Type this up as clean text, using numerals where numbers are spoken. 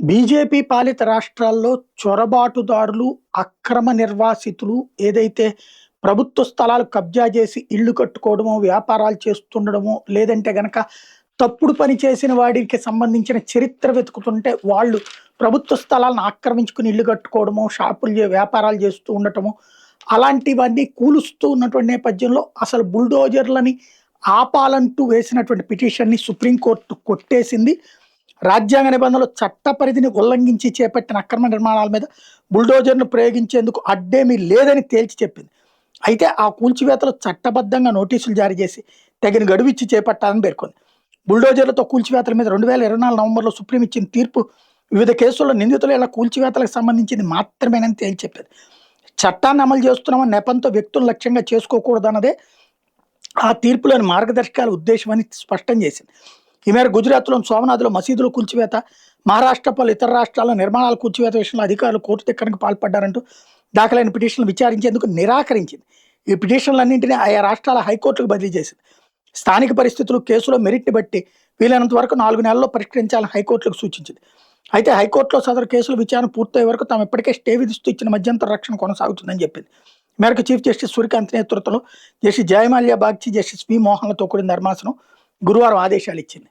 BJP పాలిత రాష్ట్రాల్లో చొరబాటుదారులు, అక్రమ నిర్వాసితులు ఏదైతే ప్రభుత్వ స్థలాలు కబ్జా చేసి ఇళ్ళు కట్టుకోవడమో, వ్యాపారాలు చేస్తుండడమో, లేదంటే గనక తప్పుడు పని చేసిన వాడికి సంబంధించిన చరిత్ర వెతుకుతుంటే వాళ్ళు ప్రభుత్వ స్థలాలను ఆక్రమించుకుని ఇళ్ళు కట్టుకోవడమో, వ్యాపారాలు చేస్తూ ఉండటమో, అలాంటివన్నీ కూలుస్తూ ఉన్నటువంటి నేపథ్యంలో అసలు బుల్డోజర్లని ఆపాలంటూ వేసినటువంటి పిటిషన్‌ని సుప్రీంకోర్టు కొట్టేసింది. రాజ్యాంగ నిబంధనలు చట్ట పరిధిని ఉల్లంఘించి చేపట్టిన అక్రమ నిర్మాణాల మీద బుల్డోజర్‌ను ప్రయోగించేందుకు అడ్డేమీ లేదని తేల్చి చెప్పింది. అయితే ఆ కూల్చివేతలు చట్టబద్ధంగా నోటీసులు జారీ చేసి తగిన గడువు ఇచ్చి చేపట్టాలని పేర్కొంది. బుల్డోజర్లతో కూల్చివేతల మీద 2024 నవంబర్‌లో సుప్రీం ఇచ్చిన తీర్పు వివిధ కేసుల్లో నిందితుల ఇళ్ల కూల్చివేతలకు సంబంధించింది మాత్రమేనని తేల్చి చెప్పింది. చట్టాన్ని అమలు చేస్తున్నామని నెపంతో వ్యక్తులను లక్ష్యంగా చేసుకోకూడదన్నదే ఆ తీర్పులోని మార్గదర్శకాల ఉద్దేశమని స్పష్టం చేసింది. ఈ మేరకు గుజరాత్లోని సోమనాథ్‌లో మసీదుల కూల్చివేత, మహారాష్ట్ర పలు ఇతర రాష్ట్రాల్లో నిర్మాణాల కూల్చివేత విషయంలో అధికారులు కోర్టు ధిక్కరణకు పాల్పడ్డారంటూ దాఖలైన పిటిషన్లు విచారించేందుకు నిరాకరించింది. ఈ పిటిషన్లన్నింటినీ ఆయా రాష్ట్రాల హైకోర్టులకు బదిలీ చేసింది. స్థానిక పరిస్థితులు, కేసులో మెరిట్‌ని బట్టి వీలైనంత వరకు 4 నెలల్లో పరిష్కరించాలని హైకోర్టులకు సూచించింది. అయితే హైకోర్టులో సదరు కేసుల విచారణ పూర్తయ్యే వరకు తాము ఇప్పటికే స్టే విధిస్తూ ఇచ్చిన మధ్యంతర రక్షణ కొనసాగుతుందని చెప్పింది. ఈ మేరకు చీఫ్ జస్టిస్ సూర్యకాంత్ నేతృత్వంలో జస్టిస్ జయమాల్యా బాగ్చి, జస్టిస్ వి మోహన్లతో కూడిన ధర్మాసనం గురువారం ఆదేశాలు ఇచ్చింది.